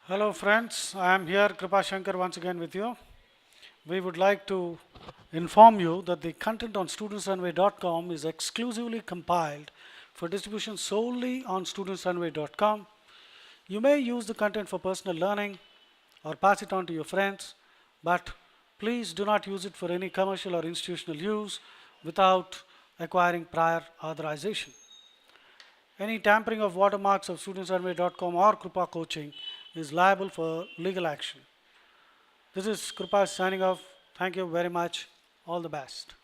Hello friends, I am here Kripa Shankar once again with you. We would like to inform you that the content on studentsrunway.com is exclusively compiled for distribution solely on studentsrunway.com. You may use the content for personal learning or pass it on to your friends, but please do not use it for any commercial or institutional use without acquiring prior authorization. Any tampering of watermarks of studentsrunway.com or Krupa Coaching is liable for legal action. This is Krupa signing off. Thank you very much. All the best.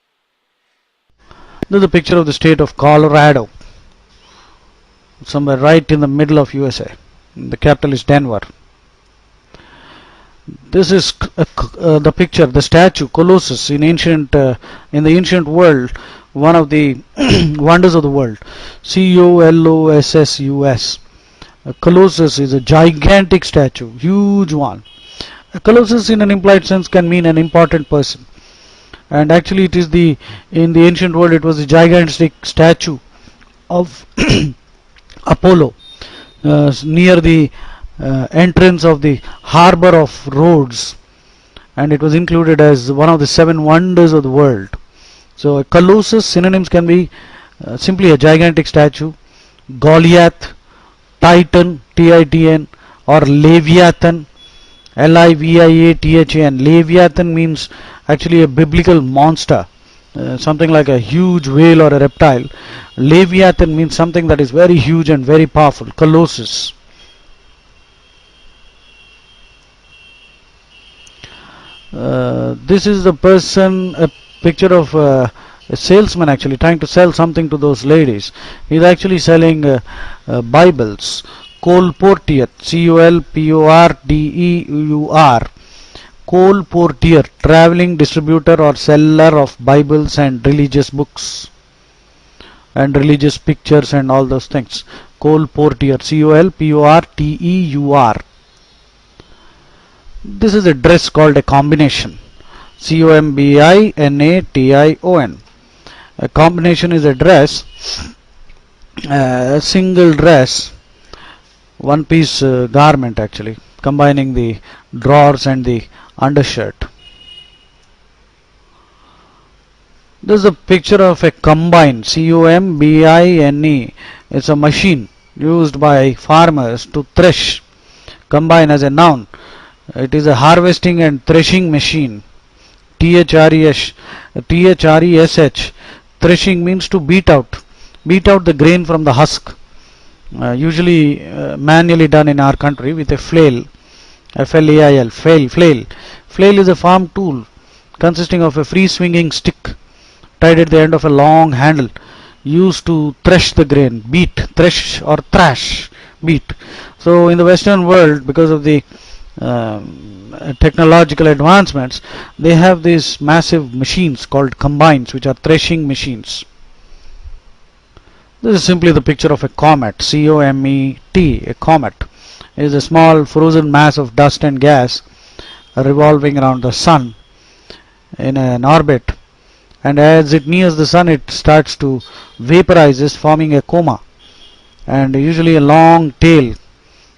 This is a picture of the state of Colorado, somewhere right in the middle of USA. The capital is Denver. This is the picture, the statue Colossus in in the ancient world, one of the wonders of the world. Colossus. Colossus is a gigantic statue, huge one. A Colossus, in an implied sense, can mean an important person. And actually, it is in the ancient world, it was a gigantic statue of Apollo near the entrance of the harbor of Rhodes, and it was included as one of the seven wonders of the world. So, a Colossus, synonyms can be simply a gigantic statue, Goliath, Titan, Titan, or Leviathan, Liviathan. Leviathan means actually a biblical monster, something like a huge whale or a reptile. Leviathan means something that is very huge and very powerful. Colossus. This is the person, a picture of a salesman actually trying to sell something to those ladies. He's actually selling Bibles. Colporteur, Colporteur. Colporteur, traveling distributor or seller of Bibles and religious books and religious pictures and all those things. Colporteur, Colporteur. This is a dress called a combination. Combination. A combination is a dress, a single dress, one piece garment actually, combining the drawers and the undershirt. This is a picture of a combine, Combine. It's a machine used by farmers to thresh. Combine as a noun. It is a harvesting and threshing machine. THRESH. Threshing means to beat out the grain from the husk. Usually manually done in our country with a flail. Flail. Flail is a farm tool consisting of a free swinging stick tied at the end of a long handle used to thresh the grain. Thresh or thrash, beat. So in the Western world, because of the technological advancements, they have these massive machines called combines, which are threshing machines. This is simply the picture of a comet. COMET. A comet is a small frozen mass of dust and gas revolving around the sun in an orbit, and as it nears the sun it starts to vaporize, forming a coma and usually a long tail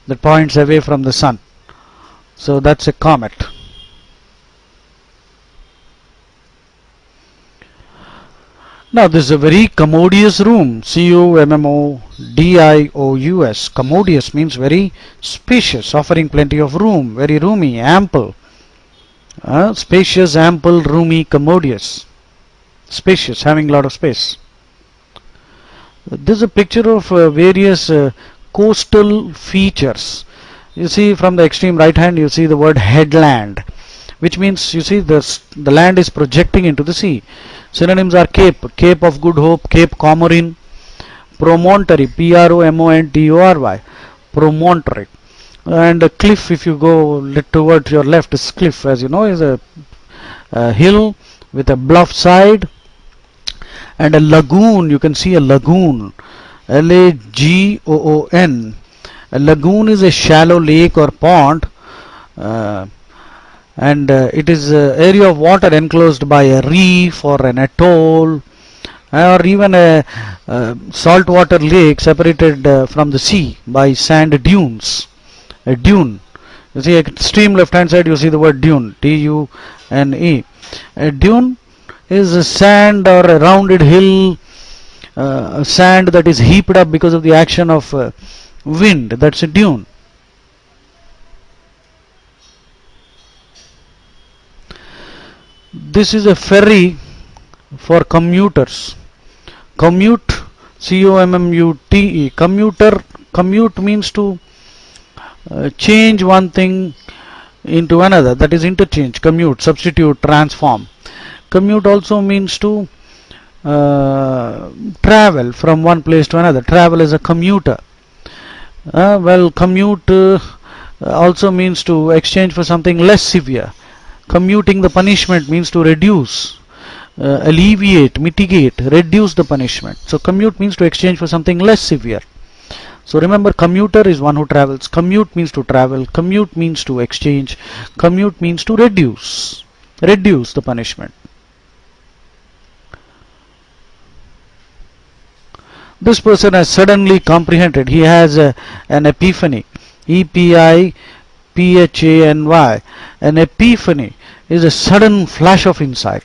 that points away from the sun. So that's a comet. Now this is a very commodious room. Commodious. Commodious means very spacious, offering plenty of room, very roomy, ample. Spacious, ample, roomy, commodious. Spacious, having a lot of space. This is a picture of various coastal features. You see from the extreme right hand, you see the word headland, which means, you see, the land is projecting into the sea. Synonyms are Cape of Good Hope, Cape Comorin, promontory, Promontory, promontory, and a cliff. If you go towards your left, is cliff, as you know, is a hill with a bluff side, and a lagoon. You can see a lagoon, Lagoon. A lagoon is a shallow lake or pond, and it is an area of water enclosed by a reef or an atoll, or even a saltwater lake separated from the sea by sand dunes. A dune You see, extreme left hand side, you see the word dune, D-U-N-E. A dune is a sand or a rounded hill, sand that is heaped up because of the action of wind. That's a dune. This is a ferry for commuters. Commute, C-O-M-M-U-T-E. Commute means to change one thing into another. That is interchange, commute, substitute, transform. Commute also means to travel from one place to another. Travel is a commuter. Commute also means to exchange for something less severe. Commuting the punishment means to reduce, alleviate, mitigate, reduce the punishment. So commute means to exchange for something less severe. So remember, commuter is one who travels. Commute means to travel. Commute means to exchange. Commute means to reduce the punishment. This person has suddenly comprehended. He has an epiphany. E-P-I-P-H-A-N-Y. An epiphany is a sudden flash of insight.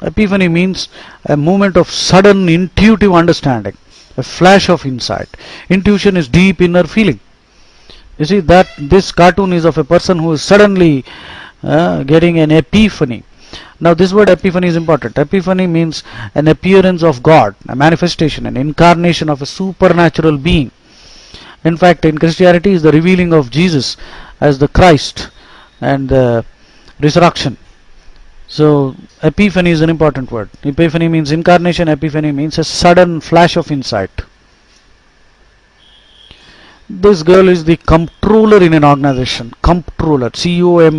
Epiphany means a moment of sudden intuitive understanding, a flash of insight. Intuition is deep inner feeling. You see that this cartoon is of a person who is suddenly getting an epiphany. Now this word epiphany is important. Epiphany means an appearance of God, a manifestation, an incarnation of a supernatural being. In fact, in Christianity is the revealing of Jesus as the Christ and the resurrection. So epiphany is an important word. Epiphany means incarnation. Epiphany means a sudden flash of insight. This girl is the comptroller in an organization. Comptroller, C-O-M-P-T-R-O-L-L-E-R.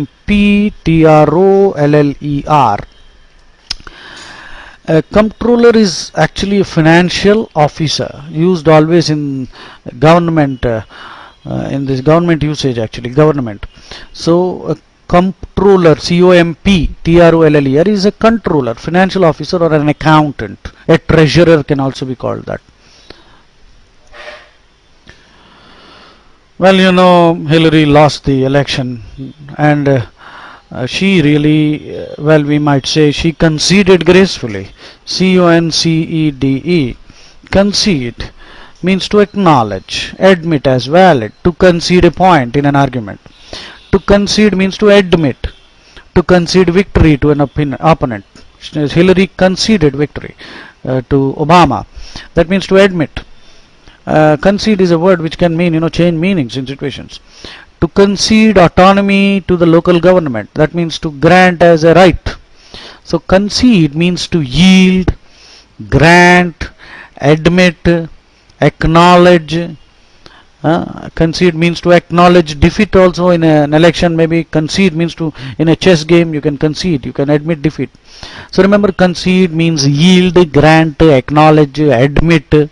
A comptroller is actually a financial officer, used always in government, in this government usage, actually government. So a comptroller, C-O-M-P-T-R-O-L-L-E-R, is a controller, financial officer, or an accountant. A treasurer can also be called that. Well, you know, Hillary lost the election, and she really, we might say she conceded gracefully. C-O-N-C-E-D-E. Concede means to acknowledge, admit as valid, to concede a point in an argument. To concede means to admit, to concede victory to an opponent. Hillary conceded victory to Obama. That means to admit. Concede is a word which can mean, change meanings in situations. To concede autonomy to the local government, that means to grant as a right. So concede means to yield, grant, admit, acknowledge. Concede means to acknowledge defeat also in an election. Maybe concede means to, in a chess game, you can concede, you can admit defeat. So remember, concede means yield, grant, acknowledge, admit,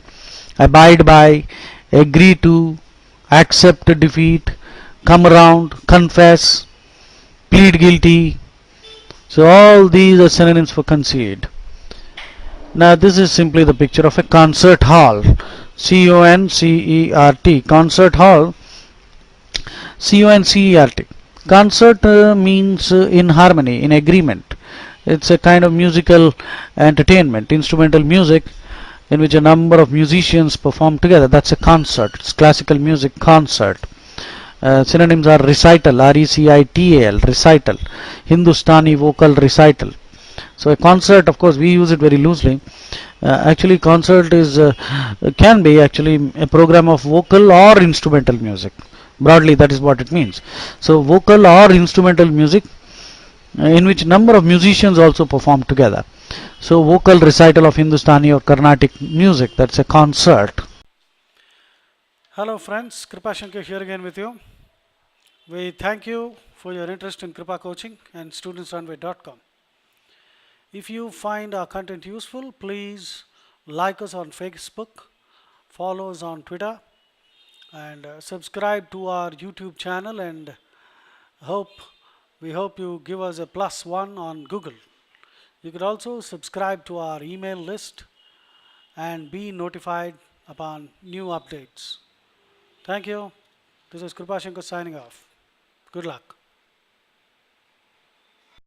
abide by, agree to, accept defeat, come around, confess, plead guilty. So all these are synonyms for concede. Now this is simply the picture of a concert hall. C-O-N-C-E-R-T. Concert hall. C-O-N-C-E-R-T. Concert means in harmony, in agreement. It's a kind of musical entertainment, instrumental music, in which a number of musicians perform together. That's a concert. It's classical music concert. Synonyms are recital, R-E-C-I-T-A-L, recital, Hindustani vocal recital. So a concert, of course, we use it very loosely. Actually, concert is can be actually a program of vocal or instrumental music. Broadly, that is what it means. So vocal or instrumental music in which number of musicians also perform together. So vocal recital of Hindustani or Carnatic music, that's a concert. Hello friends, Kripa Shankar here again with you. We thank you for your interest in Kripa Coaching and studentsrunway.com. If you find our content useful, please like us on Facebook, follow us on Twitter, and subscribe to our YouTube channel, and we hope you give us a +1 on Google. You could also subscribe to our email list and be notified upon new updates. Thank you. This is Kripa Shankar signing off. Good luck.